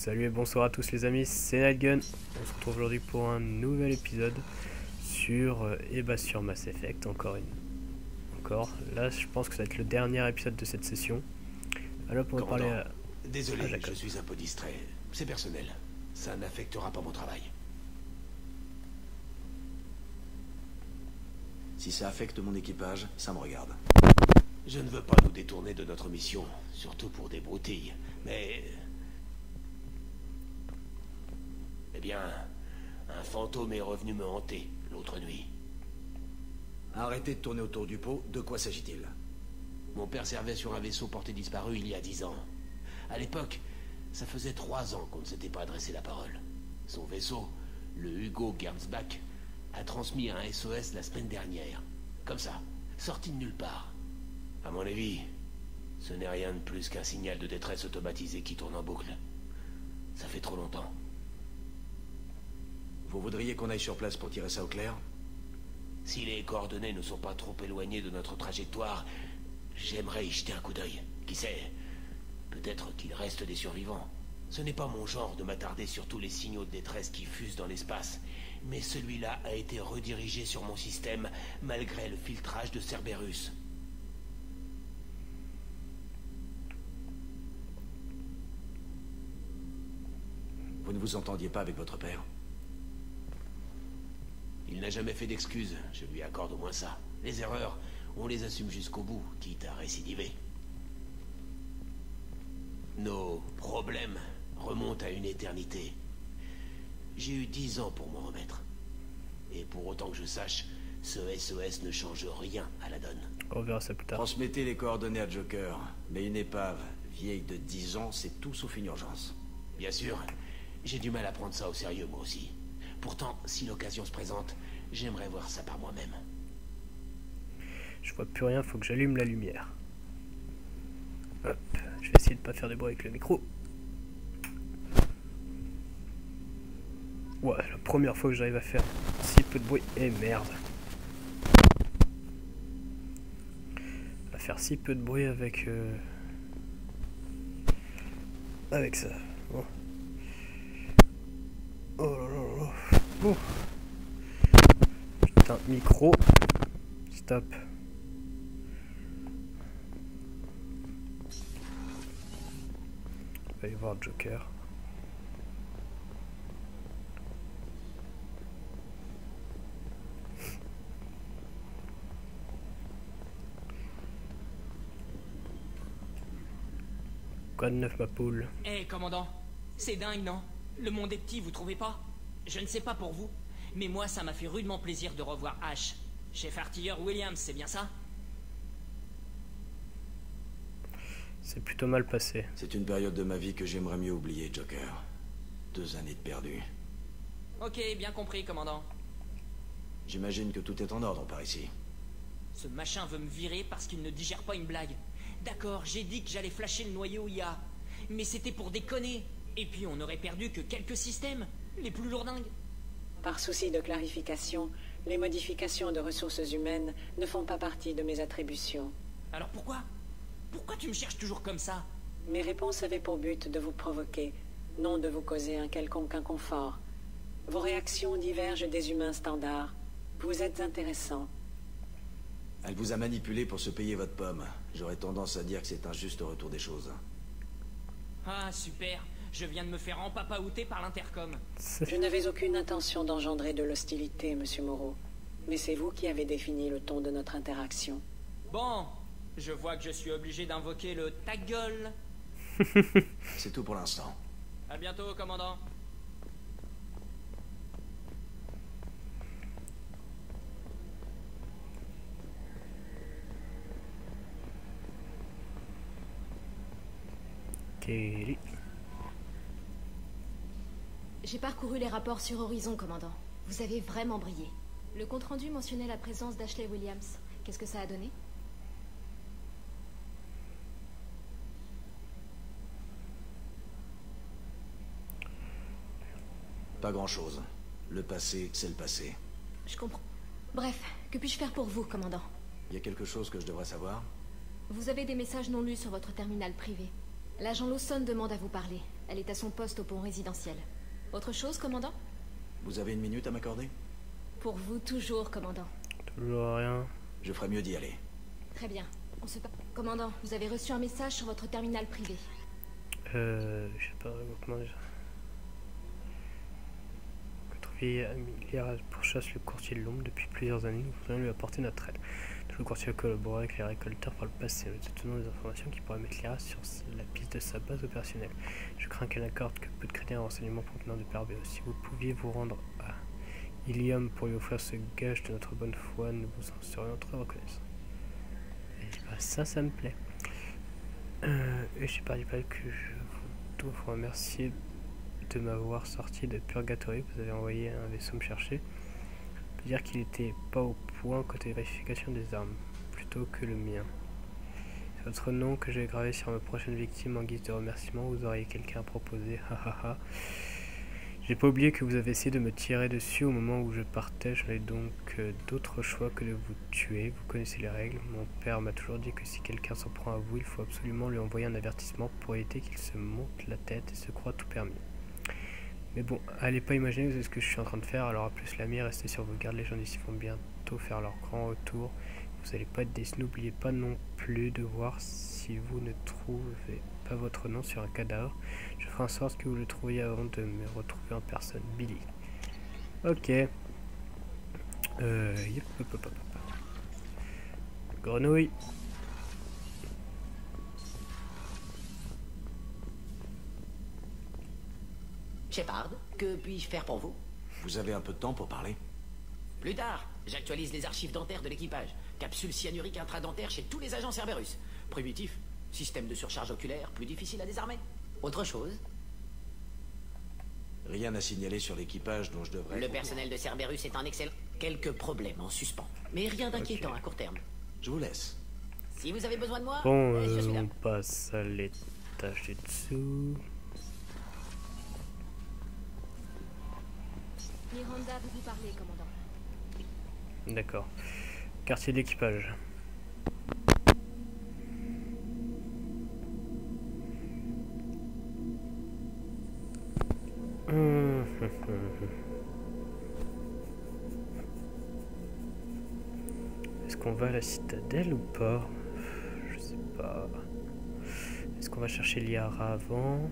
Salut et bonsoir à tous les amis, c'est Nightgun. On se retrouve aujourd'hui pour un nouvel épisode sur sur Mass Effect, encore. Là je pense que ça va être le dernier épisode de cette session. Alors on va parler à... Désolé, je suis un peu distrait. C'est personnel. Ça n'affectera pas mon travail. Si ça affecte mon équipage, ça me regarde. Je ne veux pas nous détourner de notre mission, surtout pour des broutilles, mais... Eh bien, un fantôme est revenu me hanter l'autre nuit. Arrêtez de tourner autour du pot, de quoi s'agit-il? Mon père servait sur un vaisseau porté disparu il y a 10 ans. À l'époque, ça faisait 3 ans qu'on ne s'était pas adressé la parole. Son vaisseau, le Hugo Gernsback, a transmis un SOS la semaine dernière. Comme ça, sorti de nulle part. À mon avis, ce n'est rien de plus qu'un signal de détresse automatisé qui tourne en boucle. Ça fait trop longtemps. Vous voudriez qu'on aille sur place pour tirer ça au clair? Si les coordonnées ne sont pas trop éloignées de notre trajectoire, j'aimerais y jeter un coup d'œil. Qui sait, peut-être qu'il reste des survivants. Ce n'est pas mon genre de m'attarder sur tous les signaux de détresse qui fusent dans l'espace, mais celui-là a été redirigé sur mon système malgré le filtrage de Cerberus. Vous ne vous entendiez pas avec votre père? Il n'a jamais fait d'excuses, je lui accorde au moins ça. Les erreurs, on les assume jusqu'au bout, quitte à récidiver. Nos problèmes remontent à une éternité. J'ai eu 10 ans pour m'en remettre. Et pour autant que je sache, ce SOS ne change rien à la donne. On verra ça plus tard. Transmettez les coordonnées à Joker, mais une épave vieille de 10 ans, c'est tout sauf une urgence. Bien sûr, j'ai du mal à prendre ça au sérieux moi aussi. Pourtant, si l'occasion se présente, j'aimerais voir ça par moi-même. Je vois plus rien, faut que j'allume la lumière. Hop, je vais essayer de pas faire de bruit avec le micro. Ouais, la première fois que j'arrive à faire si peu de bruit. Et merde. À faire si peu de bruit avec ça. Bon. Oh là là là. Oh. Putain, micro. Stop. On va aller voir Joker. Quoi de neuf, ma poule? Eh, commandant, c'est dingue, non? Le monde est petit, vous trouvez pas? Je ne sais pas pour vous, mais moi, ça m'a fait rudement plaisir de revoir Ash. Chef artilleur Williams, c'est bien ça? C'est plutôt mal passé. C'est une période de ma vie que j'aimerais mieux oublier, Joker. 2 années de perdu. Ok, bien compris, commandant. J'imagine que tout est en ordre par ici. Ce machin veut me virer parce qu'il ne digère pas une blague. D'accord, j'ai dit que j'allais flasher le noyau IA. Mais c'était pour déconner. Et puis on n'aurait perdu que quelques systèmes, les plus lourdingues. Par souci de clarification, les modifications de ressources humaines ne font pas partie de mes attributions. Alors pourquoi? Pourquoi tu me cherches toujours comme ça? Mes réponses avaient pour but de vous provoquer, non de vous causer un quelconque inconfort. Vos réactions divergent des humains standards. Vous êtes intéressant. Elle vous a manipulé pour se payer votre pomme. J'aurais tendance à dire que c'est un juste retour des choses. Ah, super. Je viens de me faire empapaouter par l'intercom. Je n'avais aucune intention d'engendrer de l'hostilité, monsieur Moreau. Mais c'est vous qui avez défini le ton de notre interaction. Bon, je vois que je suis obligé d'invoquer le ta gueule. C'est tout pour l'instant. À bientôt, commandant. Kelly. J'ai parcouru les rapports sur Horizon, commandant. Vous avez vraiment brillé. Le compte-rendu mentionnait la présence d'Ashley Williams. Qu'est-ce que ça a donné? Pas grand-chose. Le passé, c'est le passé. Je comprends. Bref, que puis-je faire pour vous, commandant? Il y a quelque chose que je devrais savoir? Vous avez des messages non lus sur votre terminal privé. L'agent Lawson demande à vous parler. Elle est à son poste au pont résidentiel. Autre chose, commandant? Vous avez une minute à m'accorder? Pour vous, toujours, commandant. Toujours rien. Je ferais mieux d'y aller. Très bien. On se parle. Commandant, vous avez reçu un message sur votre terminal privé. Je sais pas comment déjà. Amélia pourchasse le courtier de l'ombre depuis plusieurs années. Nous voudrions lui apporter notre aide. Le courtier a collaboré avec les récolteurs par le passé. Nous obtenons des informations qui pourraient mettre Lyra sur la piste de sa base opérationnelle. Je crains qu'elle n'accorde que peu de crédit à un renseignement provenant de Père Béos. Si vous pouviez vous rendre à Ilium pour lui offrir ce gage de notre bonne foi, nous vous en serions très reconnaissants. Et bah, ça me plaît. Et je sais pas que je dois vous remercier de m'avoir sorti de Purgatory. Vous avez envoyé un vaisseau me chercher. Je peux dire qu'il était pas au point côté vérification des armes, plutôt que le mien. C'est votre nom que j'ai gravé sur ma prochaine victime en guise de remerciement. Vous auriez quelqu'un à proposer. Hahaha. J'ai pas oublié que vous avez essayé de me tirer dessus au moment où je partais. Je n'ai donc d'autre choix que de vous tuer. Vous connaissez les règles. Mon père m'a toujours dit que si quelqu'un s'en prend à vous, il faut absolument lui envoyer un avertissement pour éviter qu'il se monte la tête et se croie tout permis. Mais bon, allez pas imaginer vous savez ce que je suis en train de faire. Alors à plus l'ami, restez sur vos gardes. Les gens d'ici vont bientôt faire leur grand retour. Vous n'allez pas être déçus. N'oubliez pas non plus de voir si vous ne trouvez pas votre nom sur un cadavre. Je ferai en sorte que vous le trouviez avant de me retrouver en personne. Billy. Ok. Grenouille. Shepard, que puis-je faire pour vous? Vous avez un peu de temps pour parler? Plus tard, j'actualise les archives dentaires de l'équipage. Capsule cyanurique intradentaire chez tous les agents Cerberus. Primitif. Système de surcharge oculaire, plus difficile à désarmer. Autre chose? Rien à signaler sur l'équipage dont je devrais... Le personnel de Cerberus est en excellent... Quelques problèmes en suspens. Mais rien d'inquiétant à court terme. Je vous laisse. Si vous avez besoin de moi, Bon, je suis là. on passe à l'étage du dessous. Miranda veut vous parler, commandant. D'accord. Quartier d'équipage. Est-ce qu'on va à la citadelle ou pas? Je sais pas. Est-ce qu'on va chercher Liara avant?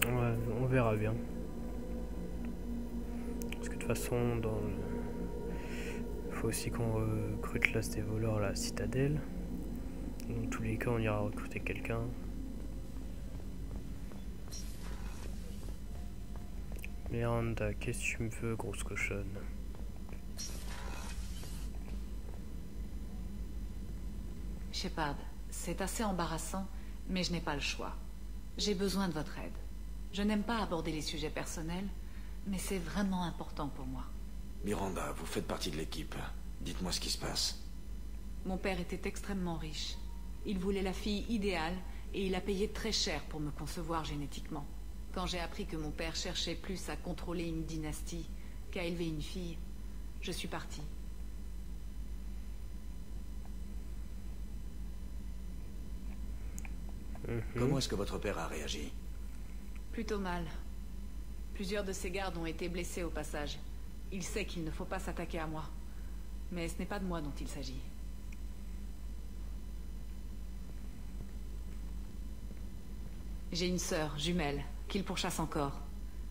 Ouais, on verra bien. Parce que de toute façon, dans le... faut aussi qu'on recrute l'as des voleurs à la citadelle. Dans tous les cas, on ira recruter quelqu'un. Miranda, qu'est-ce que tu me veux, grosse cochonne? Shepard, c'est assez embarrassant, mais je n'ai pas le choix. J'ai besoin de votre aide. Je n'aime pas aborder les sujets personnels, mais c'est vraiment important pour moi. Miranda, vous faites partie de l'équipe. Dites-moi ce qui se passe. Mon père était extrêmement riche. Il voulait la fille idéale et il a payé très cher pour me concevoir génétiquement. Quand j'ai appris que mon père cherchait plus à contrôler une dynastie qu'à élever une fille, je suis partie. Comment est-ce que votre père a réagi? Plutôt mal. Plusieurs de ses gardes ont été blessés au passage. Il sait qu'il ne faut pas s'attaquer à moi. Mais ce n'est pas de moi dont il s'agit. J'ai une sœur, jumelle, qu'il pourchasse encore.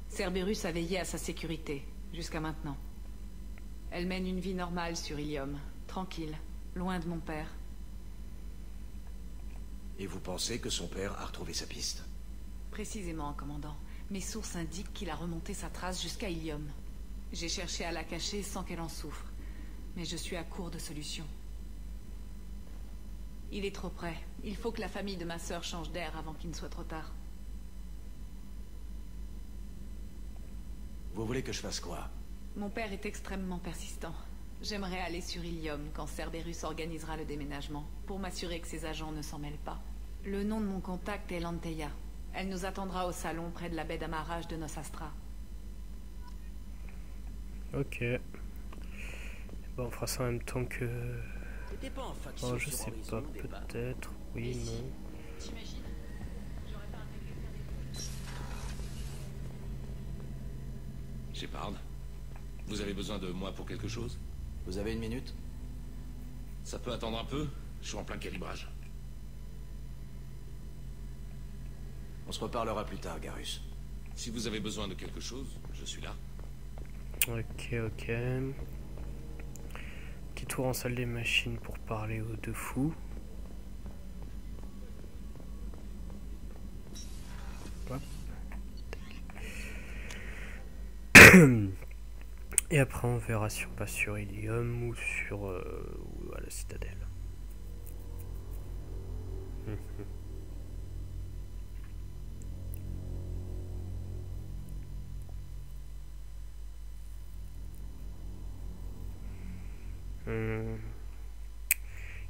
Cerberus a veillé à sa sécurité, jusqu'à maintenant. Elle mène une vie normale sur Ilium, tranquille, loin de mon père. Et vous pensez que son père a retrouvé sa piste? Précisément, commandant. Mes sources indiquent qu'il a remonté sa trace jusqu'à Ilium. J'ai cherché à la cacher sans qu'elle en souffre, mais je suis à court de solutions. Il est trop près. Il faut que la famille de ma sœur change d'air avant qu'il ne soit trop tard. Vous voulez que je fasse quoi? Mon père est extrêmement persistant. J'aimerais aller sur Ilium quand Cerberus organisera le déménagement, pour m'assurer que ses agents ne s'en mêlent pas. Le nom de mon contact est Lanteia. Elle nous attendra au salon près de la baie d'amarrage de Nos Astra. Ok. Bon, on fera ça en même temps que... T'étais pas en faction Oh, je sur sais Horizon pas, au départ. peut-être, oui, Et si non. T'imagines? J'aurais pas intégré ça des... Shepard, vous avez besoin de moi pour quelque chose? Vous avez une minute? Ça peut attendre un peu? Je suis en plein calibrage. On se reparlera plus tard, Garrus. Si vous avez besoin de quelque chose, je suis là. Ok, ok. Petit tour en salle des machines pour parler aux deux fous. Hop. Et après on verra si on passe sur Ilium ou sur ou à la citadelle.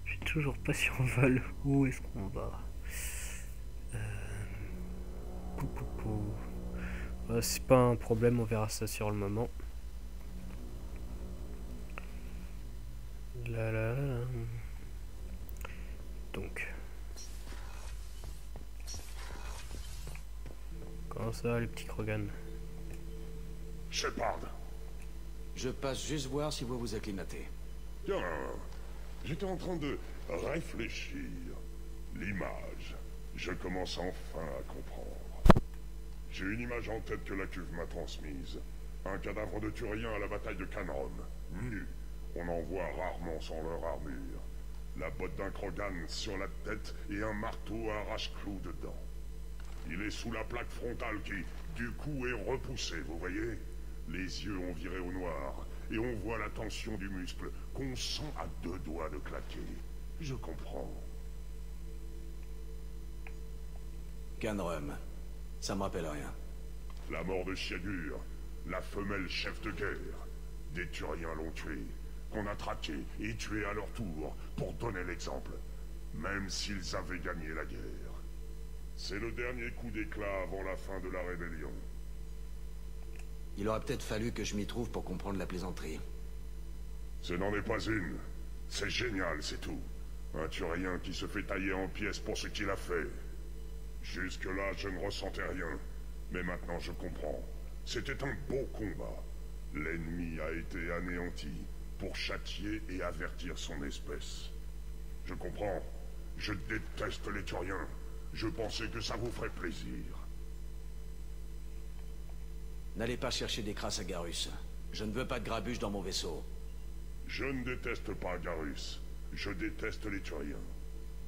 Je sais toujours pas si on va où est-ce qu'on va. Pou, pou, pou. C'est pas un problème, on verra ça sur le moment. Là, là, là. Donc. Comment ça va les petits Krogan? Shepard. Je passe juste voir si vous vous acclimatez. Bien. J'étais en train de réfléchir. L'image. Je commence enfin à comprendre. J'ai une image en tête que la cuve m'a transmise. Un cadavre de Turien à la bataille de Canron. Nu. On en voit rarement sans leur armure. La botte d'un Krogan sur la tête et un marteau à arrache-clous dedans. Il est sous la plaque frontale qui, du coup, est repoussée, vous voyez? Les yeux ont viré au noir, et on voit la tension du muscle qu'on sent à deux doigts de claquer. Je comprends. Canrum. Ça me rappelle rien. La mort de Chiagur, la femelle chef de guerre. Des Turiens l'ont tué, qu'on a traqué et tué à leur tour, pour donner l'exemple. Même s'ils avaient gagné la guerre. C'est le dernier coup d'éclat avant la fin de la rébellion. Il aurait peut-être fallu que je m'y trouve pour comprendre la plaisanterie. Ce n'en est pas une. C'est génial, c'est tout. Un Turien qui se fait tailler en pièces pour ce qu'il a fait. Jusque-là, je ne ressentais rien. Mais maintenant, je comprends. C'était un beau combat. L'ennemi a été anéanti pour châtier et avertir son espèce. Je comprends. Je déteste les Turiens. Je pensais que ça vous ferait plaisir. N'allez pas chercher des crasses à Garrus. Je ne veux pas de grabuge dans mon vaisseau. Je ne déteste pas Garrus. Je déteste les Turiens.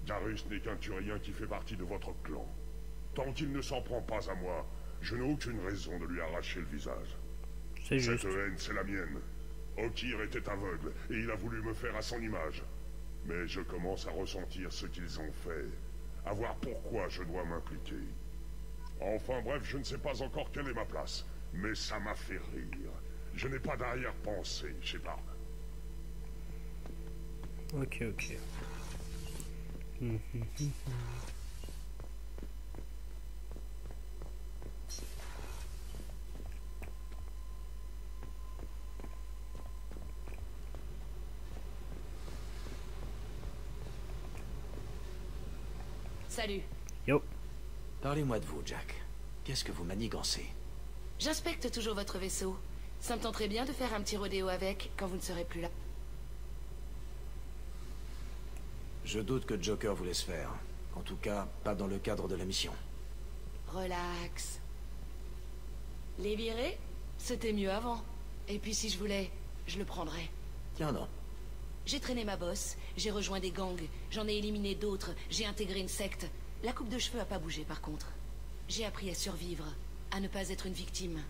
Garrus n'est qu'un Turien qui fait partie de votre clan. Tant qu'il ne s'en prend pas à moi, je n'ai aucune raison de lui arracher le visage. C'est juste. Cette haine, c'est la mienne. Okir était aveugle, et il a voulu me faire à son image. Mais je commence à ressentir ce qu'ils ont fait. À voir pourquoi je dois m'impliquer. Enfin bref, je ne sais pas encore quelle est ma place. Mais ça m'a fait rire. Je n'ai pas d'arrière-pensée, Shepard. Ok, ok. Salut. Yo. Parlez-moi de vous, Jack. Qu'est-ce que vous manigancez? J'inspecte toujours votre vaisseau. Ça me tenterait bien de faire un petit rodéo avec quand vous ne serez plus là. Je doute que Joker vous laisse faire. En tout cas, pas dans le cadre de la mission. Relax. Les virer, c'était mieux avant. Et puis si je voulais, je le prendrais. Tiens, non. J'ai traîné ma bosse, j'ai rejoint des gangs, j'en ai éliminé d'autres, j'ai intégré une secte. La coupe de cheveux a pas bougé par contre. J'ai appris à survivre, à ne pas être une victime.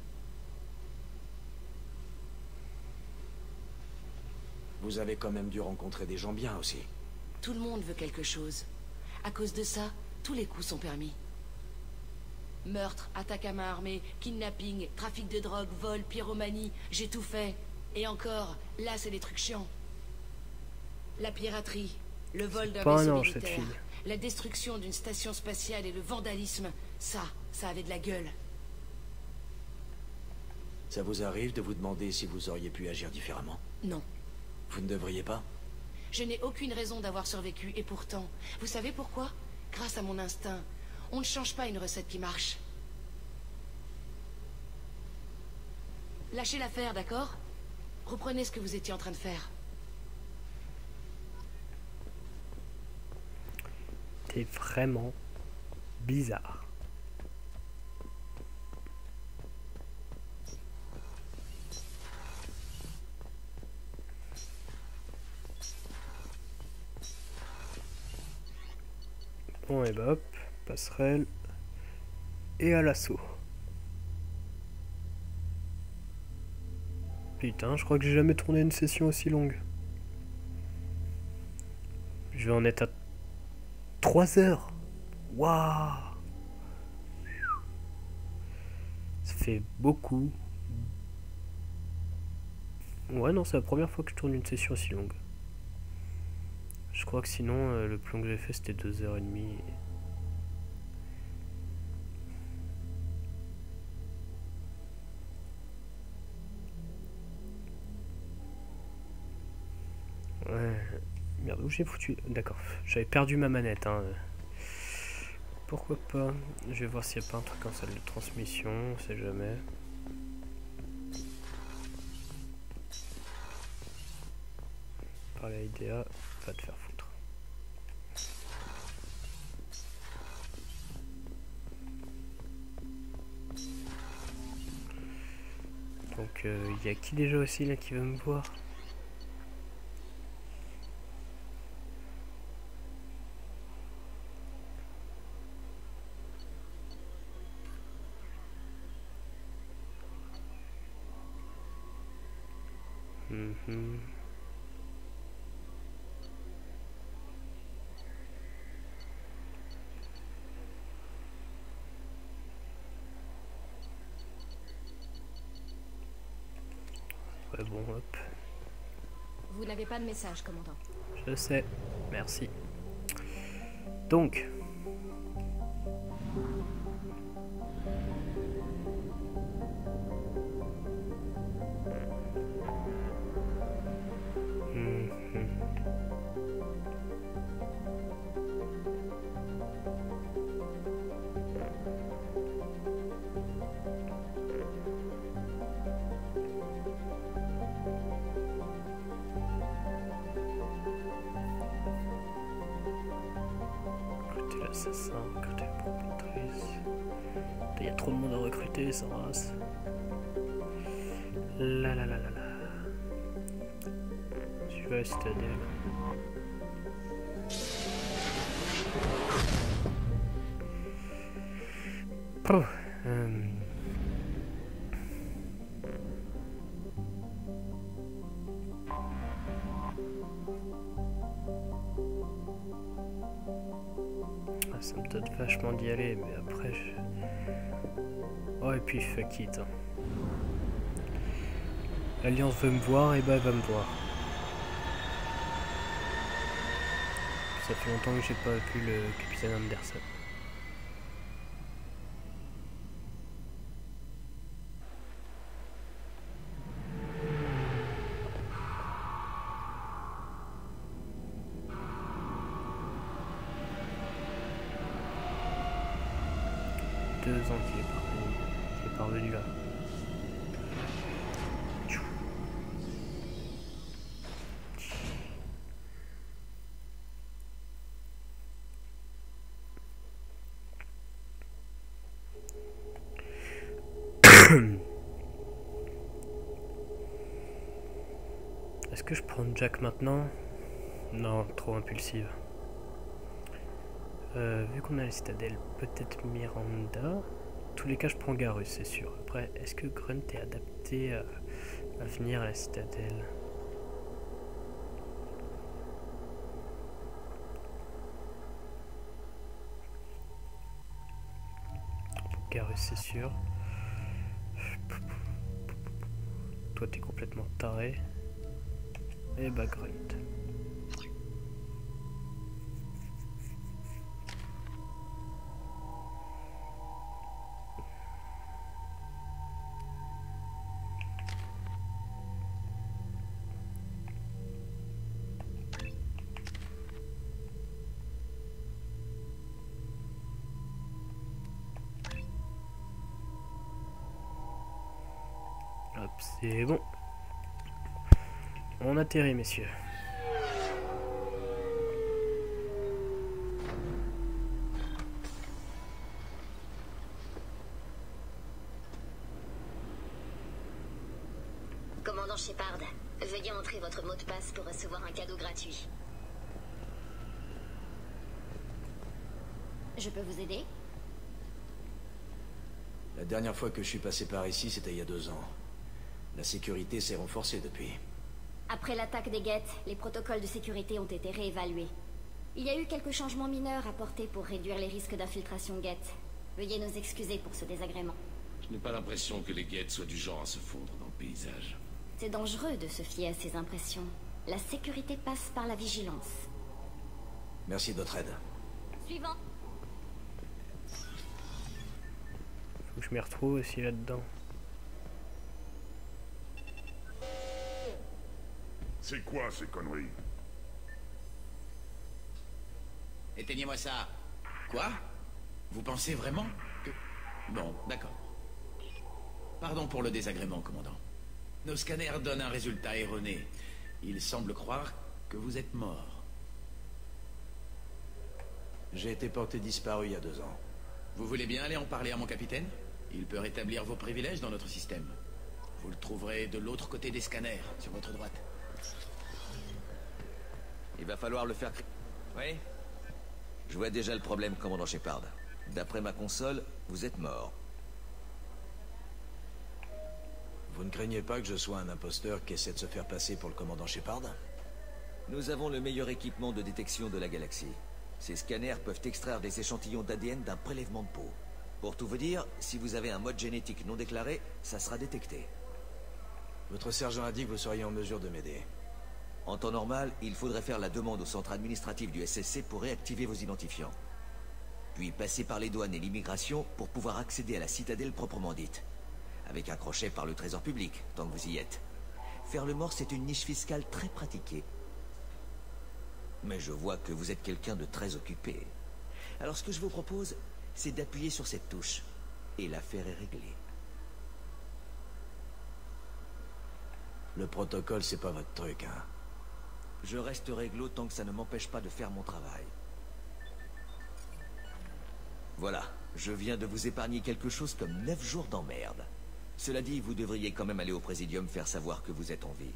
Vous avez quand même dû rencontrer des gens bien aussi. Tout le monde veut quelque chose. À cause de ça, tous les coups sont permis. Meurtre, attaque à main armée, kidnapping, trafic de drogue, vol, pyromanie, j'ai tout fait. Et encore, là c'est des trucs chiants. La piraterie, le vol d'un Pas un vaisseau ange, cette militaire, fille. la destruction d'une station spatiale et le vandalisme, ça avait de la gueule. Ça vous arrive de vous demander si vous auriez pu agir différemment? Non. Vous ne devriez pas? Je n'ai aucune raison d'avoir survécu, et pourtant, vous savez pourquoi? Grâce à mon instinct. On ne change pas une recette qui marche. Lâchez l'affaire, d'accord? Reprenez ce que vous étiez en train de faire. T'es vraiment bizarre. Bon et bah hop, passerelle et à l'assaut. Putain, je crois que j'ai jamais tourné une session aussi longue. Je vais en être à 3 heures. Waouh! Ça fait beaucoup. Ouais, non, c'est la première fois que je tourne une session aussi longue. Je crois que sinon, le plan que j'ai fait, c'était 2h30. Ouais. Merde, où j'ai foutu... D'accord, j'avais perdu ma manette, hein. Pourquoi pas? Je vais voir s'il n'y a pas un truc en salle de transmission, on sait jamais. Par la IDEA, va te faire foutre. Donc, il y a qui déjà aussi là qui veut me voir? Ouais, bon, hop. Vous n'avez pas de message, commandant. Je sais, merci. Donc. Recruter l'assassin, recruter la propriétrice. Il y a trop de monde à recruter, sans race. La la la la la. Je vais à la citadelle. Oh, ah, ça me donne vachement d'y aller, mais après je... Oh, et puis fuck it. Hein. L'Alliance veut me voir, et bah elle va me voir. Ça fait longtemps que j'ai pas vu le capitaine Anderson. Ans qu'il est parvenu là. Est-ce que je prends Jack maintenant? Non, trop impulsive. Vu qu'on a la citadelle, peut-être Miranda. Tous les cas, je prends Garrus, c'est sûr. Après, est-ce que Grunt est adapté à venir à la citadelle? Garrus, c'est sûr. toi t'es complètement taré. Et bah Grunt. Hop, c'est bon. On atterrit, messieurs. Commandant Shepard, veuillez entrer votre mot de passe pour recevoir un cadeau gratuit. Je peux vous aider? La dernière fois que je suis passé par ici, c'était il y a 2 ans. La sécurité s'est renforcée depuis. Après l'attaque des Geth, les protocoles de sécurité ont été réévalués. Il y a eu quelques changements mineurs apportés pour réduire les risques d'infiltration Geth. Veuillez nous excuser pour ce désagrément. Je n'ai pas l'impression que les Geth soient du genre à se fondre dans le paysage. C'est dangereux de se fier à ces impressions. La sécurité passe par la vigilance. Merci de votre aide. Suivant. Faut que je m'y retrouve aussi là-dedans. C'est quoi ces conneries? Éteignez-moi ça. Quoi? Vous pensez vraiment que... Bon, d'accord. Pardon pour le désagrément, commandant. Nos scanners donnent un résultat erroné. Il semble croire que vous êtes mort. J'ai été porté disparu il y a 2 ans. Vous voulez bien aller en parler à mon capitaine? Il peut rétablir vos privilèges dans notre système. Vous le trouverez de l'autre côté des scanners, sur votre droite. Il va falloir le faire... Oui? Je vois déjà le problème, commandant Shepard. D'après ma console, vous êtes mort. Vous ne craignez pas que je sois un imposteur qui essaie de se faire passer pour le commandant Shepard? Nous avons le meilleur équipement de détection de la galaxie. Ces scanners peuvent extraire des échantillons d'ADN d'un prélèvement de peau. Pour tout vous dire, si vous avez un mode génétique non déclaré, ça sera détecté. Votre sergent a dit que vous seriez en mesure de m'aider. En temps normal, il faudrait faire la demande au centre administratif du SSC pour réactiver vos identifiants. Puis passer par les douanes et l'immigration pour pouvoir accéder à la citadelle proprement dite. Avec un crochet par le trésor public, tant que vous y êtes. Faire le mort, c'est une niche fiscale très pratiquée. Mais je vois que vous êtes quelqu'un de très occupé. Alors ce que je vous propose, c'est d'appuyer sur cette touche. Et l'affaire est réglée. Le protocole, c'est pas votre truc, hein? Je reste réglo tant que ça ne m'empêche pas de faire mon travail. Voilà, je viens de vous épargner quelque chose comme 9 jours d'emmerde. Cela dit, vous devriez quand même aller au Présidium faire savoir que vous êtes en vie.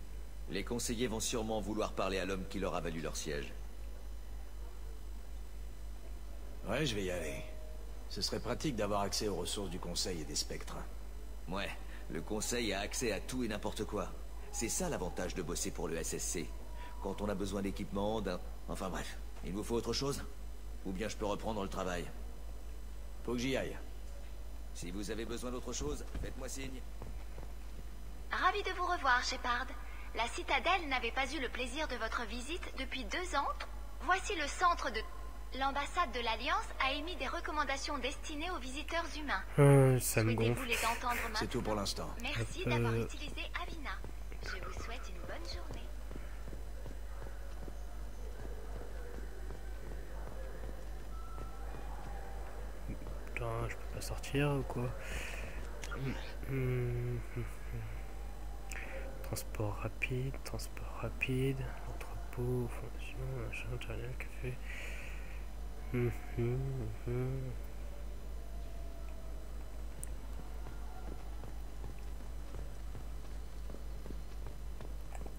Les conseillers vont sûrement vouloir parler à l'homme qui leur a valu leur siège. Ouais, je vais y aller. Ce serait pratique d'avoir accès aux ressources du Conseil et des Spectres. Ouais, le Conseil a accès à tout et n'importe quoi. C'est ça l'avantage de bosser pour le SSC. Quand on a besoin d'équipement, d'un... Enfin bref, il vous faut autre chose? Ou bien je peux reprendre le travail? Faut que j'y aille. Si vous avez besoin d'autre chose, faites-moi signe. Ravi de vous revoir, Shepard. La citadelle n'avait pas eu le plaisir de votre visite depuis 2 ans. Voici le centre de... L'ambassade de l'Alliance a émis des recommandations destinées aux visiteurs humains. Ça me gonfle. Les entendre maintenant? C'est tout pour l'instant. Merci d'avoir utilisé Avina. Je vous souhaite une bonne journée. Putain, je peux pas sortir ou quoi? Transport rapide, entrepôt, fondation, machin, terminal, café.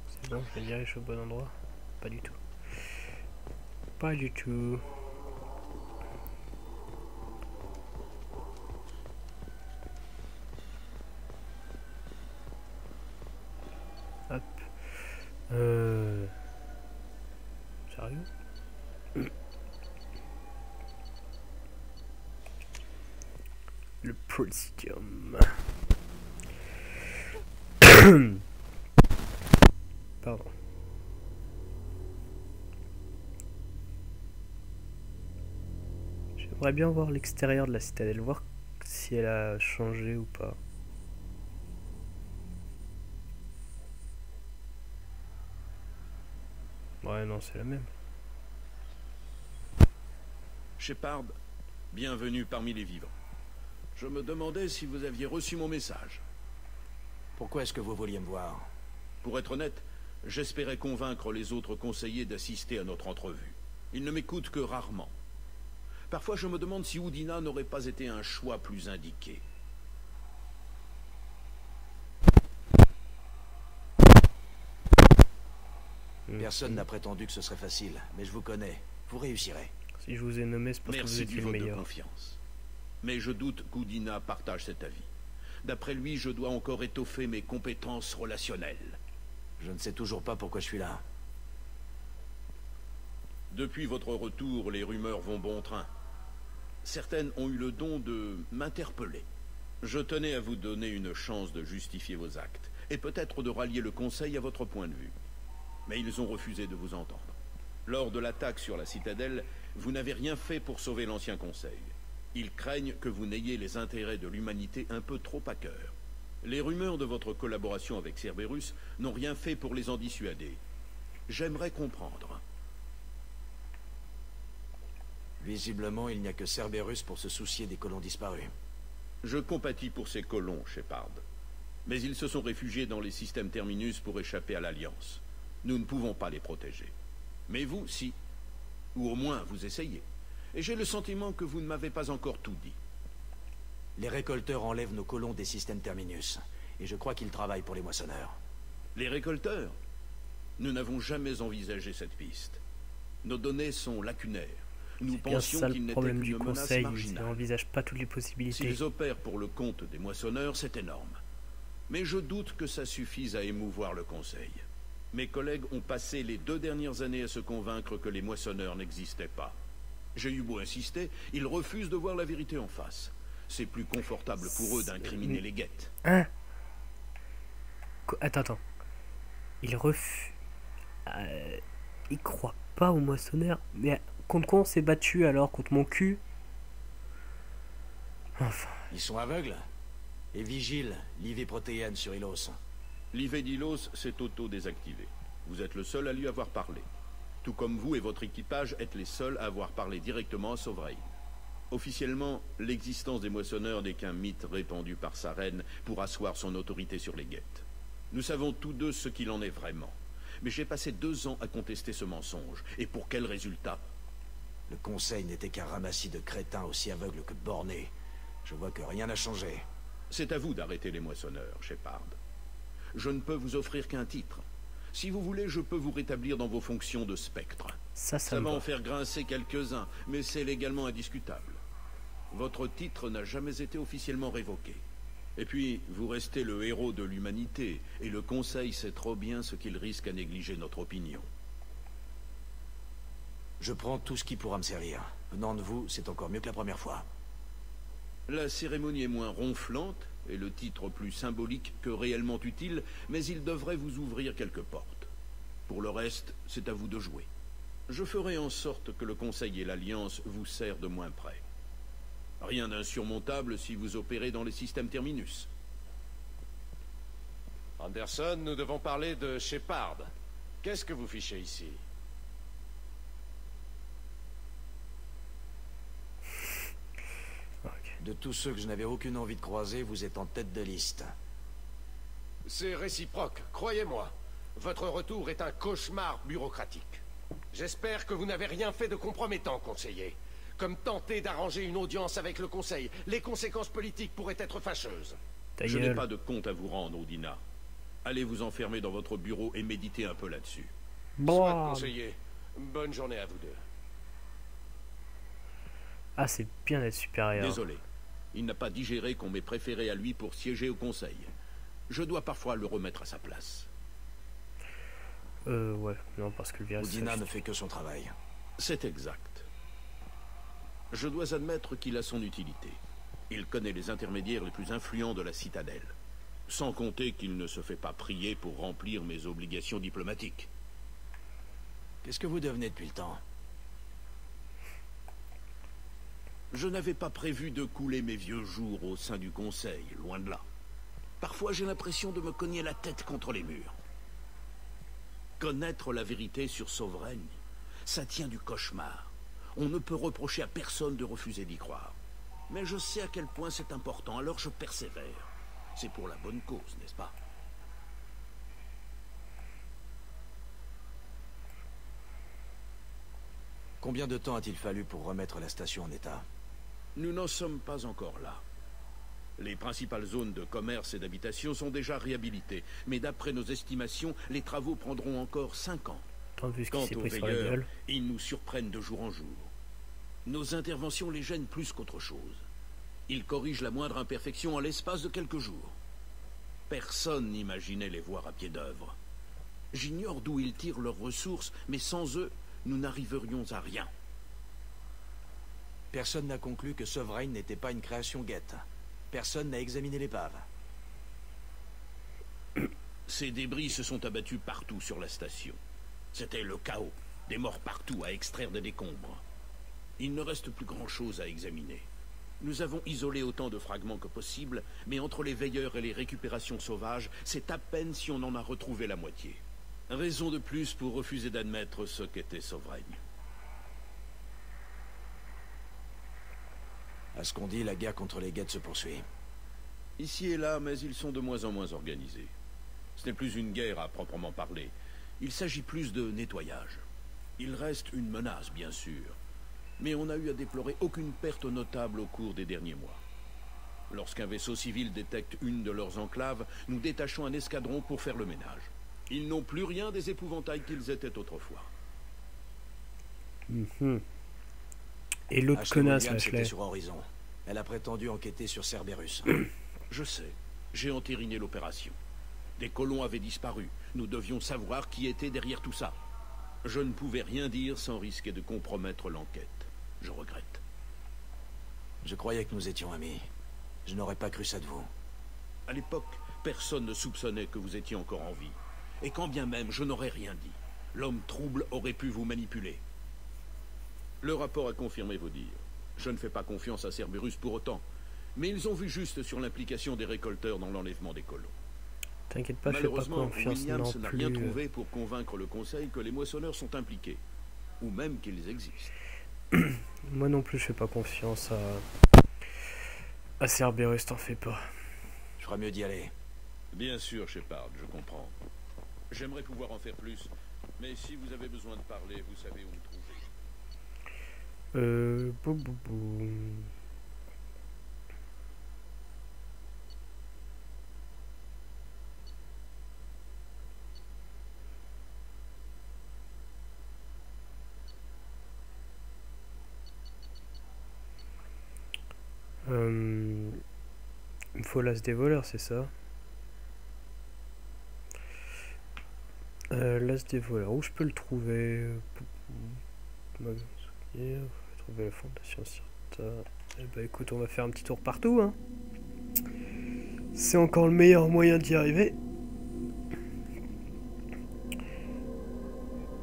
C'est bon, je vais dirige au bon endroit? Pas du tout. Pas du tout. Hop. Sérieux? Le Présidium. Pardon. J'aimerais bien voir l'extérieur de la citadelle, voir si elle a changé ou pas. Ouais, non, c'est la même. Shepard, bienvenue parmi les vivants. Je me demandais si vous aviez reçu mon message. Pourquoi est-ce que vous vouliez me voir? Pour être honnête, j'espérais convaincre les autres conseillers d'assister à notre entrevue. Ils ne m'écoutent que rarement. Parfois, je me demande si Udina n'aurait pas été un choix plus indiqué. Personne n'a prétendu que ce serait facile, mais je vous connais. Vous réussirez. Si je vous ai nommé, c'est parce que vous étiez le meilleur. De confiance. Mais je doute qu'Udina partage cet avis. D'après lui, je dois encore étoffer mes compétences relationnelles. Je ne sais toujours pas pourquoi je suis là. Depuis votre retour, les rumeurs vont bon train. Certaines ont eu le don de m'interpeller. Je tenais à vous donner une chance de justifier vos actes, et peut-être de rallier le Conseil à votre point de vue. Mais ils ont refusé de vous entendre. Lors de l'attaque sur la citadelle, vous n'avez rien fait pour sauver l'ancien Conseil. Ils craignent que vous n'ayez les intérêts de l'humanité un peu trop à cœur. Les rumeurs de votre collaboration avec Cerberus n'ont rien fait pour les en dissuader. J'aimerais comprendre. Visiblement, il n'y a que Cerberus pour se soucier des colons disparus. Je compatis pour ces colons, Shepard. Mais ils se sont réfugiés dans les systèmes Terminus pour échapper à l'Alliance. Nous ne pouvons pas les protéger. Mais vous, si. Ou au moins, vous essayez. Et j'ai le sentiment que vous ne m'avez pas encore tout dit. Les récolteurs enlèvent nos colons des systèmes Terminus. Et je crois qu'ils travaillent pour les moissonneurs. Les récolteurs? Nous n'avons jamais envisagé cette piste. Nos données sont lacunaires. Nous pensions qu'ils n'étaient qu'une menace marginale. Ils n'envisagent pas toutes les possibilités. S'ils opèrent pour le compte des moissonneurs, c'est énorme. Mais je doute que ça suffise à émouvoir le Conseil. Mes collègues ont passé les 2 dernières années à se convaincre que les moissonneurs n'existaient pas. J'ai eu beau insister, ils refusent de voir la vérité en face. C'est plus confortable pour eux d'incriminer les guettes. Hein? Attends. Ils refusent... ils croient pas aux moissonneurs. Mais contre quoi on s'est battu alors? Contre mon cul? Enfin... Ils sont aveugles? Et vigilent, l'IV protéine sur Ilos. L'IV d'Ilos s'est auto-désactivé. Vous êtes le seul à lui avoir parlé. Tout comme vous et votre équipage êtes les seuls à avoir parlé directement à Sovrain. Officiellement, l'existence des moissonneurs n'est qu'un mythe répandu par sa reine pour asseoir son autorité sur les guettes. Nous savons tous deux ce qu'il en est vraiment. Mais j'ai passé 2 ans à contester ce mensonge. Et pour quel résultat? Le Conseil n'était qu'un ramassis de crétins aussi aveugles que bornés. Je vois que rien n'a changé. C'est à vous d'arrêter les moissonneurs, Shepard. Je ne peux vous offrir qu'un titre. Si vous voulez, je peux vous rétablir dans vos fonctions de spectre. Ça va en faire grincer quelques-uns, mais c'est légalement indiscutable. Votre titre n'a jamais été officiellement révoqué. Et puis, vous restez le héros de l'humanité, et le Conseil sait trop bien ce qu'il risque à négliger notre opinion. Je prends tout ce qui pourra me servir. Venant de vous, c'est encore mieux que la première fois. La cérémonie est moins ronflante, et le titre plus symbolique que réellement utile, mais il devrait vous ouvrir quelques portes. Pour le reste, c'est à vous de jouer. Je ferai en sorte que le Conseil et l'Alliance vous serrent de moins près. Rien d'insurmontable si vous opérez dans les systèmes Terminus. Anderson, nous devons parler de Shepard. Qu'est-ce que vous fichez ici? De tous ceux que je n'avais aucune envie de croiser, vous êtes en tête de liste. C'est réciproque, croyez-moi. Votre retour est un cauchemar bureaucratique. J'espère que vous n'avez rien fait de compromettant, conseiller. Comme tenter d'arranger une audience avec le Conseil. Les conséquences politiques pourraient être fâcheuses. Je n'ai pas de compte à vous rendre, Udina. Allez vous enfermer dans votre bureau et méditez un peu là-dessus. Soit, conseiller. Bonne journée à vous deux. Ah, c'est bien d'être supérieur. Désolé. Il n'a pas digéré qu'on m'ait préféré à lui pour siéger au Conseil. Je dois parfois le remettre à sa place. Ouais, non, parce que le virus... Udina ne fait que son travail. C'est exact. Je dois admettre qu'il a son utilité. Il connaît les intermédiaires les plus influents de la citadelle. Sans compter qu'il ne se fait pas prier pour remplir mes obligations diplomatiques. Qu'est-ce que vous devenez depuis le temps? Je n'avais pas prévu de couler mes vieux jours au sein du Conseil, loin de là. Parfois, j'ai l'impression de me cogner la tête contre les murs. Connaître la vérité sur Sovereign, ça tient du cauchemar. On ne peut reprocher à personne de refuser d'y croire. Mais je sais à quel point c'est important, alors je persévère. C'est pour la bonne cause, n'est-ce pas? Combien de temps a-t-il fallu pour remettre la station en état? Nous n'en sommes pas encore là. Les principales zones de commerce et d'habitation sont déjà réhabilitées, mais d'après nos estimations, les travaux prendront encore 5 ans. Quant aux veilleurs, ils nous surprennent de jour en jour. Nos interventions les gênent plus qu'autre chose. Ils corrigent la moindre imperfection en l'espace de quelques jours. Personne n'imaginait les voir à pied d'œuvre. J'ignore d'où ils tirent leurs ressources, mais sans eux, nous n'arriverions à rien. Personne n'a conclu que Sovereign n'était pas une création Geth. Personne n'a examiné l'épave. Ces débris se sont abattus partout sur la station. C'était le chaos, des morts partout à extraire des décombres. Il ne reste plus grand-chose à examiner. Nous avons isolé autant de fragments que possible, mais entre les veilleurs et les récupérations sauvages, c'est à peine si on en a retrouvé la moitié. Raison de plus pour refuser d'admettre ce qu'était Sovereign. À ce qu'on dit, la guerre contre les Geth se poursuit. Ici et là, mais ils sont de moins en moins organisés. Ce n'est plus une guerre à proprement parler. Il s'agit plus de nettoyage. Il reste une menace, bien sûr. Mais on n'a eu à déplorer aucune perte notable au cours des derniers mois. Lorsqu'un vaisseau civil détecte une de leurs enclaves, nous détachons un escadron pour faire le ménage. Ils n'ont plus rien des épouvantails qu'ils étaient autrefois. Et l'autre connasse, Ashley sur Horizon. Elle a prétendu enquêter sur Cerberus. Je sais. J'ai entériné l'opération. Des colons avaient disparu. Nous devions savoir qui était derrière tout ça. Je ne pouvais rien dire sans risquer de compromettre l'enquête. Je regrette. Je croyais que nous étions amis. Je n'aurais pas cru ça de vous. À l'époque, personne ne soupçonnait que vous étiez encore en vie. Et quand bien même je n'aurais rien dit, l'homme trouble aurait pu vous manipuler. Le rapport a confirmé vos dires. Je ne fais pas confiance à Cerberus pour autant. Mais ils ont vu juste sur l'implication des récolteurs dans l'enlèvement des colons. T'inquiète pas, je fais pas confiance Williams non n'a plus. rien trouvé pour convaincre le Conseil que les moissonneurs sont impliqués. Ou même qu'ils existent. Moi non plus, je fais pas confiance à Cerberus, t'en fais pas. Je ferais mieux d'y aller. Bien sûr, Shepard, je comprends. J'aimerais pouvoir en faire plus. Mais si vous avez besoin de parler, vous savez où me trouver. Boum. Il me faut l'as des voleurs, c'est ça? L'as des voleurs, où je peux le trouver? Trouver la fondation Sirta. Eh ben écoute, on va faire un petit tour partout, hein. C'est encore le meilleur moyen d'y arriver.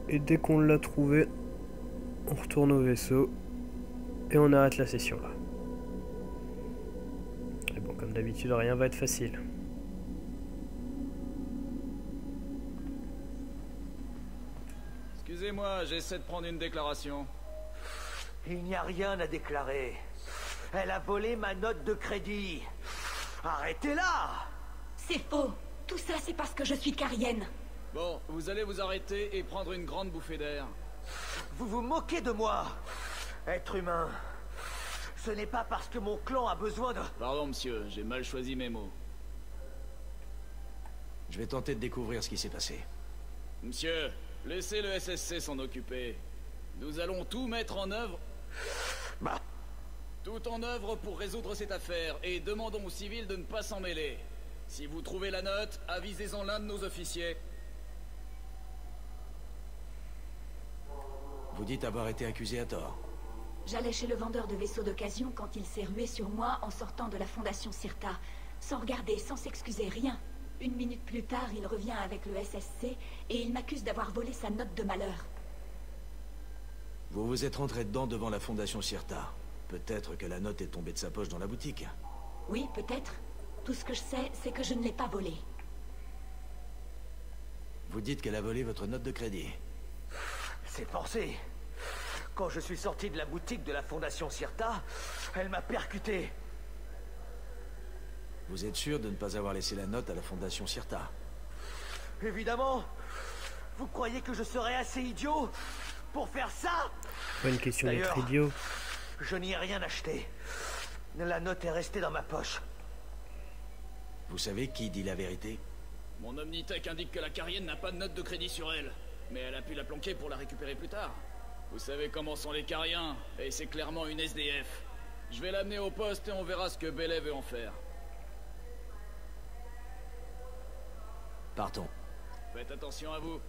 Et dès qu'on l'a trouvé, on retourne au vaisseau et on arrête la session là. Et bon, comme d'habitude, rien va être facile. Excusez-moi, j'essaie de prendre une déclaration. Il n'y a rien à déclarer. Elle a volé ma note de crédit. Arrêtez-la! C'est faux. Tout ça, c'est parce que je suis carienne. Bon, vous allez vous arrêter et prendre une grande bouffée d'air. Vous vous moquez de moi, être humain. Ce n'est pas parce que mon clan a besoin de... Pardon, monsieur, j'ai mal choisi mes mots. Je vais tenter de découvrir ce qui s'est passé. Monsieur, laissez le SSC s'en occuper. Nous allons tout mettre en œuvre... Tout en œuvre pour résoudre cette affaire, et demandons aux civils de ne pas s'en mêler. Si vous trouvez la note, avisez-en l'un de nos officiers. Vous dites avoir été accusé à tort. J'allais chez le vendeur de vaisseaux d'occasion quand il s'est rué sur moi en sortant de la fondation Sirta. sans regarder, sans s'excuser, rien. 1 minute plus tard, il revient avec le SSC et il m'accuse d'avoir volé sa note de malheur. Vous vous êtes rentré dedans devant la Fondation Cirta. Peut-être que la note est tombée de sa poche dans la boutique. Oui, peut-être. Tout ce que je sais, c'est que je ne l'ai pas volée. Vous dites qu'elle a volé votre note de crédit. C'est pensé. Quand je suis sorti de la boutique de la Fondation Cirta, elle m'a percuté. Vous êtes sûr de ne pas avoir laissé la note à la Fondation Cirta? Évidemment. Vous croyez que je serais assez idiot pour faire ça? Pas une question d'être D'ailleurs, idiot. Je n'y ai rien acheté. La note est restée dans ma poche. Vous savez qui dit la vérité? Mon Omnitech indique que la Carienne n'a pas de note de crédit sur elle. Mais elle a pu la planquer pour la récupérer plus tard. Vous savez comment sont les Cariens, et c'est clairement une SDF. Je vais l'amener au poste et on verra ce que Belay veut en faire. Partons. Faites attention à vous.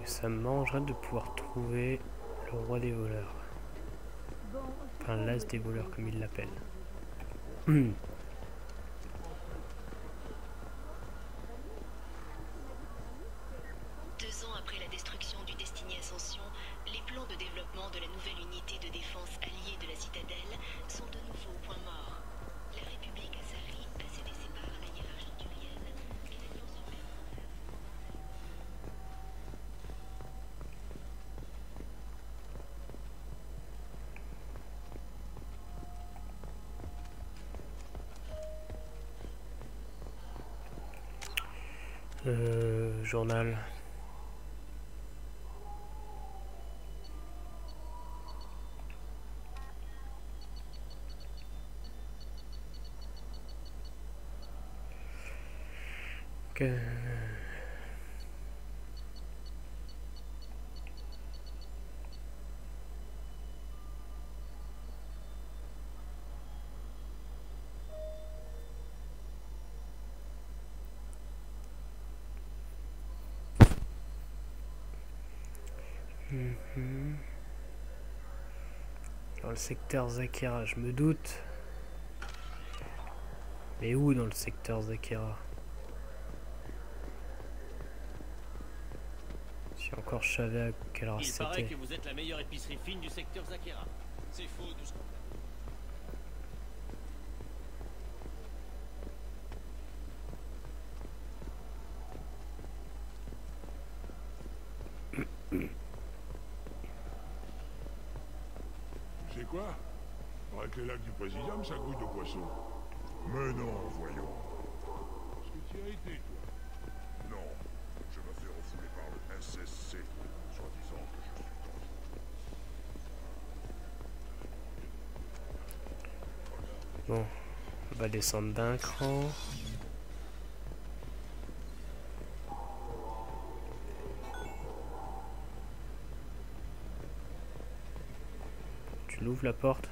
Ça me mangerait de pouvoir trouver le roi des voleurs. Enfin, l'as des voleurs, comme il l'appelle. 2 ans après la destruction du Destiny Ascension, les plans de développement de la nouvelle unité de défense alliée de la Citadelle sont de nouveau au point mort. La République Asari a cédé ses parts à la hiérarchie turienne et l'Alliance humaine. Journal. Que... Dans le secteur Zakera, je me doute. Mais où dans le secteur Zakera? Si encore je savais à quelle race c'était. Il paraît que vous êtes la meilleure épicerie fine du secteur Zakera. C'est faux de ce qu'on C'est quoi? Avec les lacs du Présidium, ça grouille de poissons. Mais non, voyons. Est-ce que tu y as été, toi? Non. Je me fais refouler par le SSC, soi-disant que je suis dangereux. Bon, on va descendre d'un cran. Tu l'ouvres la porte?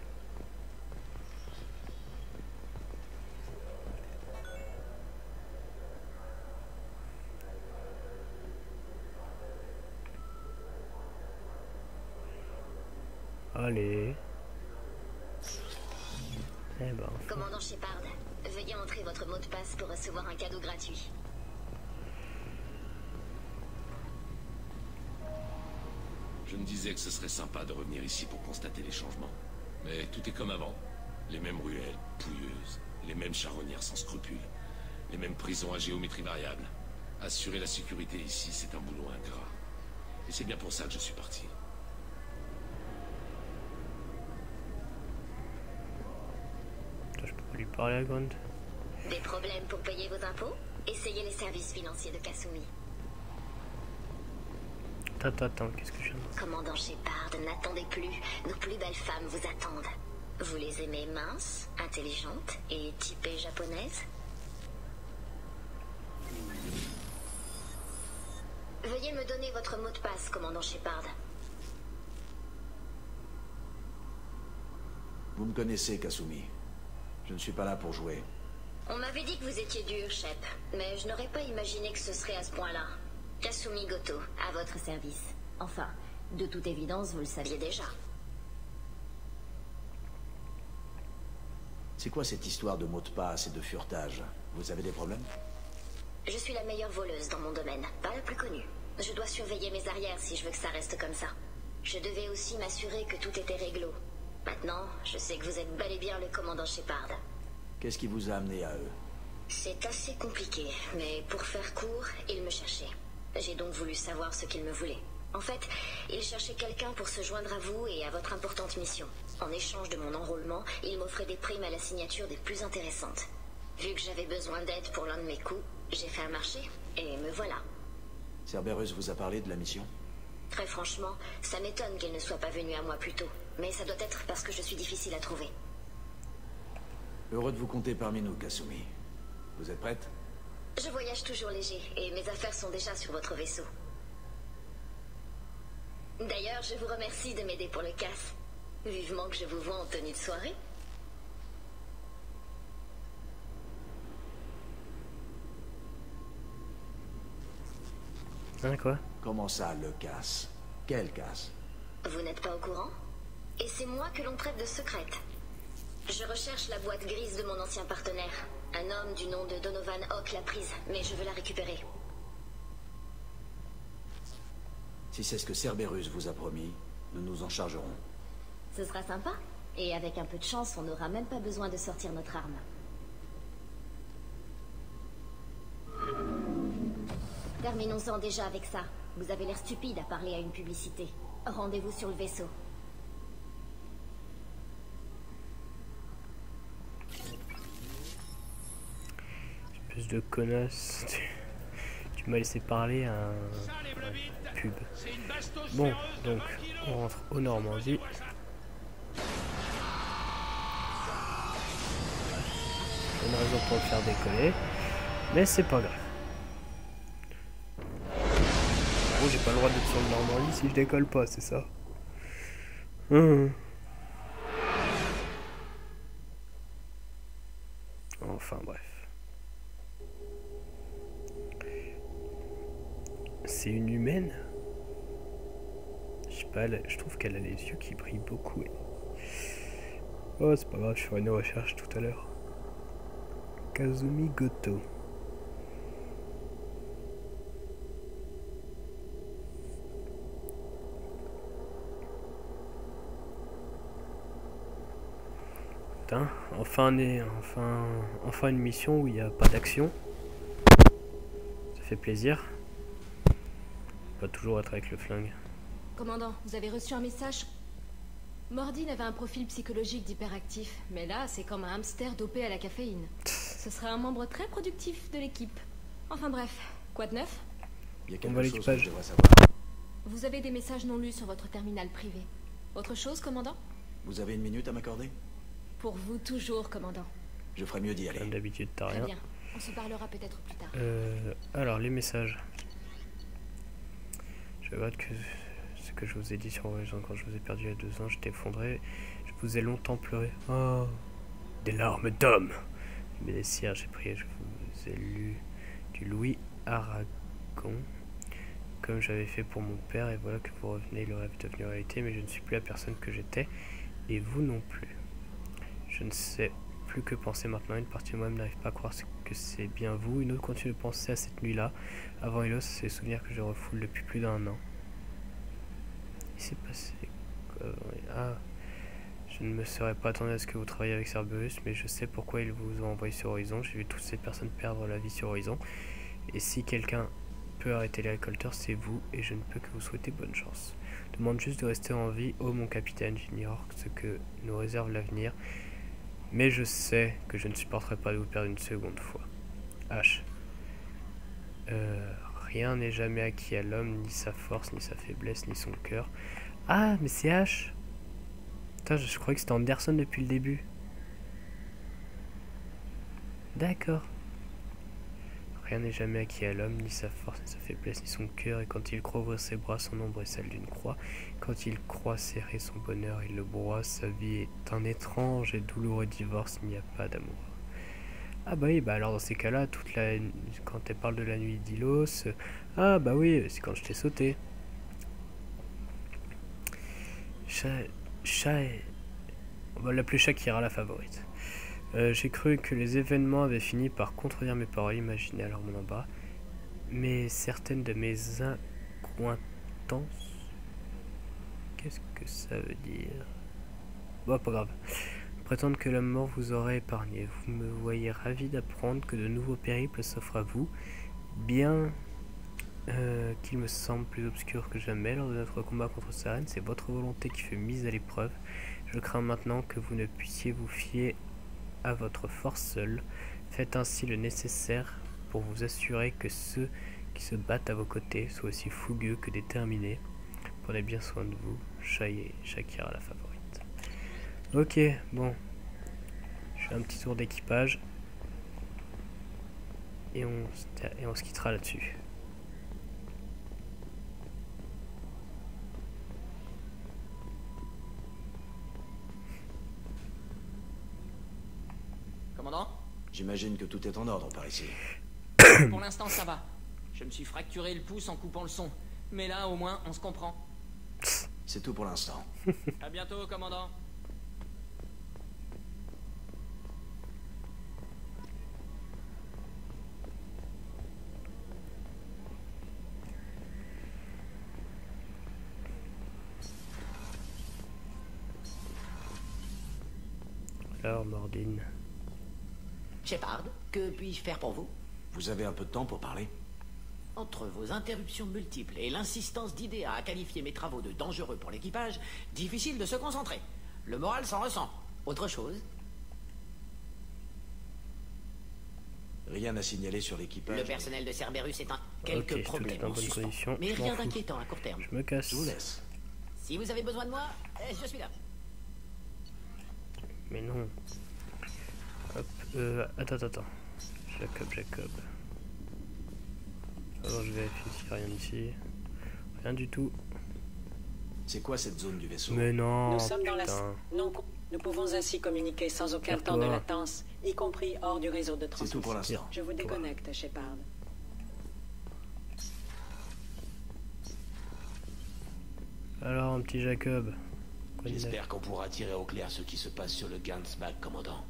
Allez. Eh ben. Commandant Shepard, veuillez entrer votre mot de passe pour recevoir un cadeau gratuit. Je me disais que ce serait sympa de revenir ici pour constater les changements. Mais tout est comme avant. Les mêmes ruelles, pouilleuses, les mêmes charognards sans scrupules, les mêmes prisons à géométrie variable. Assurer la sécurité ici, c'est un boulot ingrat. Et c'est bien pour ça que je suis parti. Je peux pas lui parler à Grunt. Des problèmes pour payer vos impôts? Essayez les services financiers de Kasumi. Attends, qu'est-ce que je viens de dire? Commandant Shepard, n'attendez plus. Nos plus belles femmes vous attendent. Vous les aimez minces, intelligentes et typées japonaises? Veuillez me donner votre mot de passe, commandant Shepard. Vous me connaissez, Kasumi. Je ne suis pas là pour jouer. On m'avait dit que vous étiez dur, Shep, mais je n'aurais pas imaginé que ce serait à ce point-là. Kasumi Goto, à votre service. Enfin, de toute évidence, vous le saviez déjà. C'est quoi cette histoire de mots de passe et de furetage? Vous avez des problèmes? Je suis la meilleure voleuse dans mon domaine, pas la plus connue. Je dois surveiller mes arrières si je veux que ça reste comme ça. Je devais aussi m'assurer que tout était réglo. Maintenant, je sais que vous êtes bel et bien le commandant Shepard. Qu'est-ce qui vous a amené à eux? C'est assez compliqué, mais pour faire court, ils me cherchaient. J'ai donc voulu savoir ce qu'ils me voulaient. En fait, ils cherchaient quelqu'un pour se joindre à vous et à votre importante mission. En échange de mon enrôlement, ils m'offraient des primes à la signature des plus intéressantes. Vu que j'avais besoin d'aide pour l'un de mes coups, j'ai fait un marché, et me voilà. Cerberus vous a parlé de la mission? Très franchement, ça m'étonne qu'elle ne soit pas venue à moi plus tôt. Mais ça doit être parce que je suis difficile à trouver. Heureux de vous compter parmi nous, Kasumi. Vous êtes prête? Je voyage toujours léger, et mes affaires sont déjà sur votre vaisseau. D'ailleurs, je vous remercie de m'aider pour le casse. Vivement que je vous vois en tenue de soirée. Hein, quoi? Comment ça, le casse? Quel casse? Vous n'êtes pas au courant? Et c'est moi que l'on traite de secrète. Je recherche la boîte grise de mon ancien partenaire. Un homme du nom de Donovan Hawk l'a prise, mais je veux la récupérer. Si c'est ce que Cerberus vous a promis, nous nous en chargerons. Ce sera sympa. Et avec un peu de chance, on n'aura même pas besoin de sortir notre arme. Terminons-en déjà avec ça. Vous avez l'air stupide à parler à une publicité. Rendez-vous sur le vaisseau. Espèce de connasse. Tu m'as laissé parler à un pub. Bon, donc, on rentre au Normandie. Une raison pour le faire décoller. Mais c'est pas grave. Bon, j'ai pas le droit d'être sur le Normandie si je décolle pas, c'est ça. Enfin bref. C'est une humaine. Je sais pas, je trouve qu'elle a les yeux qui brillent beaucoup. Oh, c'est pas grave, je ferai une recherche tout à l'heure. Kasumi Goto. Putain, enfin une mission où il n'y a pas d'action. Ça fait plaisir. Pas toujours être avec le flingue. Commandant, vous avez reçu un message? Mordine avait un profil psychologique d'hyperactif, mais là, c'est comme un hamster dopé à la caféine. Ce serait un membre très productif de l'équipe. Enfin bref, quoi de neuf? Il y a quelque chose que je devrais savoir. Vous avez des messages non lus sur votre terminal privé. Autre chose, commandant? Vous avez une minute à m'accorder? Pour vous, toujours, commandant. Je ferais mieux d'y aller. Comme d'habitude, t'as rien. Très bien. On se parlera peut-être plus tard. Alors, les messages. Je vois que ce que je vous ai dit sur Horizon quand je vous ai perdu il y a 2 ans, j'étais effondré. Je vous ai longtemps pleuré. Oh, des larmes d'homme. Mais les cierges, j'ai prié. Je vous ai lu du Louis Aragon, comme j'avais fait pour mon père. Et voilà que vous revenez, le rêve est devenu réalité. Mais je ne suis plus la personne que j'étais. Et vous non plus. Je ne sais plus que penser maintenant. Une partie de moi-même n'arrive pas à croire que c'est bien vous. Une autre continue de penser à cette nuit-là. Avant Hélos, c'est les souvenirs que je refoule depuis plus d'1 an. Il s'est passé quoi? Ah, je ne me serais pas attendu à ce que vous travailliez avec Cerberus, mais je sais pourquoi ils vous ont envoyé sur Horizon. J'ai vu toutes ces personnes perdre la vie sur Horizon. Et si quelqu'un peut arrêter les récolteurs, c'est vous, et je ne peux que vous souhaiter bonne chance. Je demande juste de rester en vie. Oh mon capitaine, j'ignore ce que nous réserve l'avenir. Mais je sais que je ne supporterai pas de vous perdre une seconde fois. H. Rien n'est jamais acquis à l'homme, ni sa force, ni sa faiblesse, ni son cœur. Ah, mais c'est H. Putain, je croyais que c'était Anderson depuis le début. D'accord. Rien n'est jamais acquis à l'homme, ni sa force, ni sa faiblesse, ni son cœur. Et quand il croit ouvrir ses bras, son ombre est celle d'une croix. Quand il croit serrer son bonheur, il le broie. Sa vie est un étrange et douloureux divorce, il n'y a pas d'amour. Ah bah oui, bah alors dans ces cas-là, quand elle parle de la nuit d'Ilos, ah bah oui, c'est quand je t'ai sauté. On va l'appeler Shakira, la favorite. J'ai cru que les événements avaient fini par contredire mes paroles imaginées alors mon en bas. Mais certaines de mes accointances... Qu'est-ce que ça veut dire? Bon, pas grave. Prétendre que la mort vous aurait épargné. Vous me voyez ravi d'apprendre que de nouveaux périples s'offrent à vous. Bien qu'il me semble plus obscur que jamais lors de notre combat contre Saren, c'est votre volonté qui fait mise à l'épreuve. Je crains maintenant que vous ne puissiez vous fier à votre force seule. Faites ainsi le nécessaire pour vous assurer que ceux qui se battent à vos côtés soient aussi fougueux que déterminés. Prenez bien soin de vous, Shakira la favorite. Ok, bon. Je fais un petit tour d'équipage. Et on se quittera là-dessus. Commandant? J'imagine que tout est en ordre par ici. Pour l'instant, ça va. Je me suis fracturé le pouce en coupant le son. Mais là, au moins, on se comprend. C'est tout pour l'instant. À bientôt, commandant. Alors, Mordine. Shepard, que puis-je faire pour vous? Vous avez un peu de temps pour parler? Entre vos interruptions multiples et l'insistance d'IDEA à qualifier mes travaux de dangereux pour l'équipage, difficile de se concentrer. Le moral s'en ressent. Autre chose? Rien à signaler sur l'équipage. Le personnel de Cerberus est quelques problèmes en suspens, mais rien d'inquiétant à court terme. Je me casse. Je vous laisse. Si vous avez besoin de moi, je suis là. Mais non. Hop, attends. Jacob. Alors je vérifie s'il n'y a rien ici. Rien du tout. C'est quoi cette zone du vaisseau? Mais non, nous sommes dans nous pouvons ainsi communiquer sans aucun temps de latence, y compris hors du réseau de transmission. C'est tout pour l'instant. Je vous déconnecte, Shepard. Alors, un petit Jacob. J'espère qu'on pourra tirer au clair ce qui se passe sur le Gansback, commandant.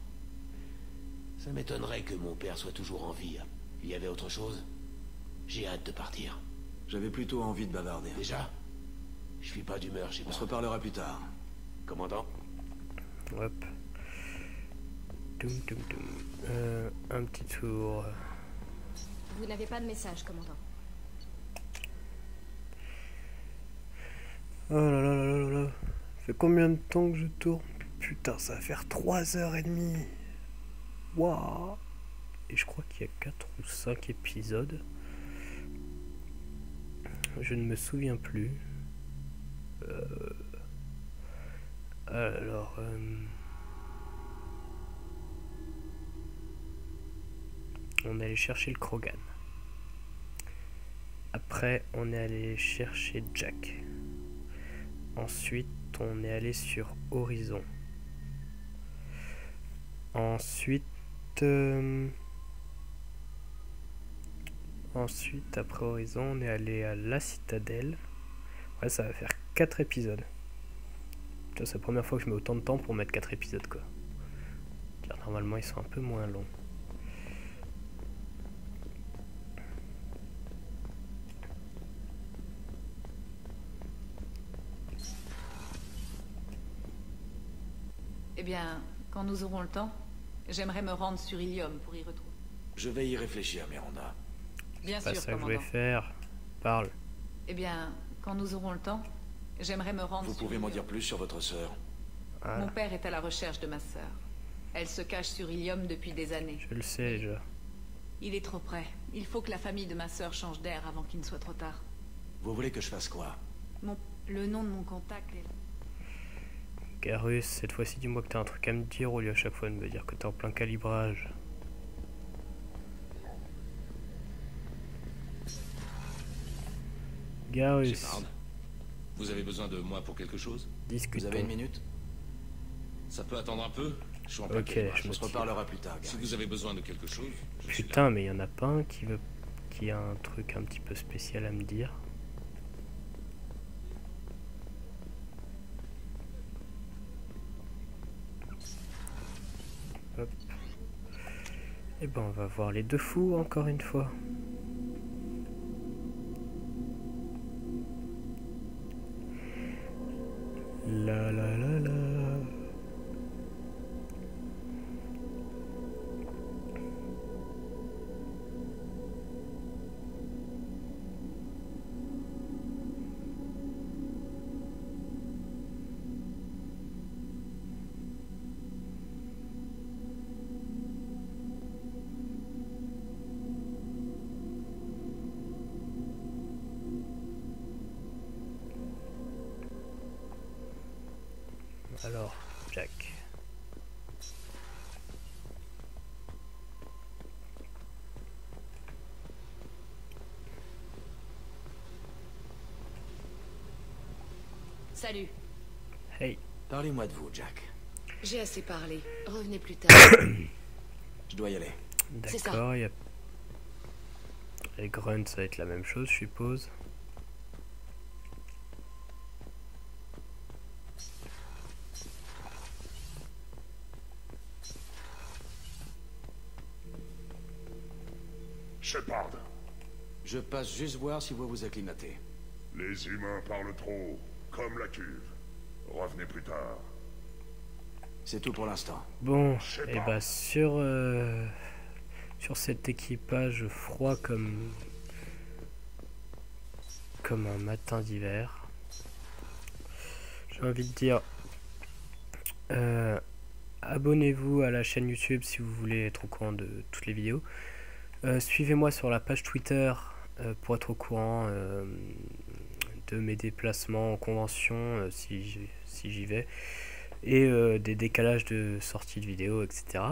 Ça m'étonnerait que mon père soit toujours en vie. Il y avait autre chose? J'ai hâte de partir. J'avais plutôt envie de bavarder. Déjà? Je suis pas d'humeur, On se reparlera plus tard. Commandant? Hop. Un petit tour. Vous n'avez pas de message, commandant. Oh là là là là là. Ça fait combien de temps que je tourne? Putain, ça va faire 3h30. Waouh. Et je crois qu'il y a 4 ou 5 épisodes. Je ne me souviens plus. Alors... on est allé chercher le Krogan. Après, on est allé chercher Jack. Ensuite, on est allé sur Horizon. Ensuite, après Horizon, on est allé à la Citadelle. Ouais, ça va faire 4 épisodes. C'est la première fois que je mets autant de temps pour mettre 4 épisodes, quoi. Car normalement, ils sont un peu moins longs. Eh bien, quand nous aurons le temps, j'aimerais me rendre sur Ilium pour y retrouver. Je vais y réfléchir, Miranda. Bien sûr, commandant. C'est ça que je vais faire. Parle. Eh bien, quand nous aurons le temps, j'aimerais me rendre Vous pouvez m'en dire plus sur votre sœur? Voilà. Mon père est à la recherche de ma sœur. Elle se cache sur Ilium depuis des années. Je le sais déjà. Il est trop près. Il faut que la famille de ma sœur change d'air avant qu'il ne soit trop tard. Vous voulez que je fasse quoi? Le nom de mon contact est... Garus, cette fois-ci dis-moi que t'as un truc à me dire au lieu à chaque fois de me dire que t'es en plein calibrage. Garus. Shepard, vous avez besoin de moi pour quelque chose? Discutons. Vous avez une minute? Ça peut attendre un peu? Je suis en Ok, paquet. je me On se reparlera plus tard, Si vous avez besoin de quelque chose, je suis là. Putain, mais il y en a pas un qui a un truc un petit peu spécial à me dire. Hop. Et ben on va voir les deux fous encore une fois. La la la la. Alors, Jack. Salut. Hey. Parlez-moi de vous, Jack. J'ai assez parlé. Revenez plus tard. Je dois y aller. D'accord, il y a... Les grunts, ça va être la même chose, je suppose. Shepard. Je passe juste voir si vous vous acclimatez. Les humains parlent trop, comme la cuve. Revenez plus tard. C'est tout pour l'instant. Bon, et bah sur cet équipage froid comme un matin d'hiver, j'ai envie de dire abonnez-vous à la chaîne YouTube si vous voulez être au courant de toutes les vidéos. Suivez-moi sur la page Twitter pour être au courant de mes déplacements en convention si j'y vais, et des décalages de sortie de vidéos, etc.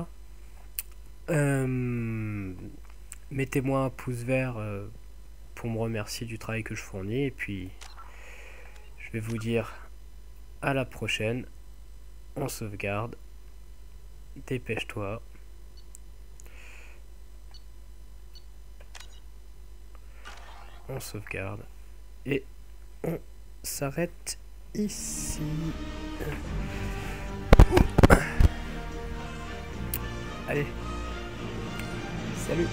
Mettez-moi un pouce vert pour me remercier du travail que je fournis, et puis je vais vous dire à la prochaine. On sauvegarde, dépêche-toi. On sauvegarde et on s'arrête ici. Allez, salut.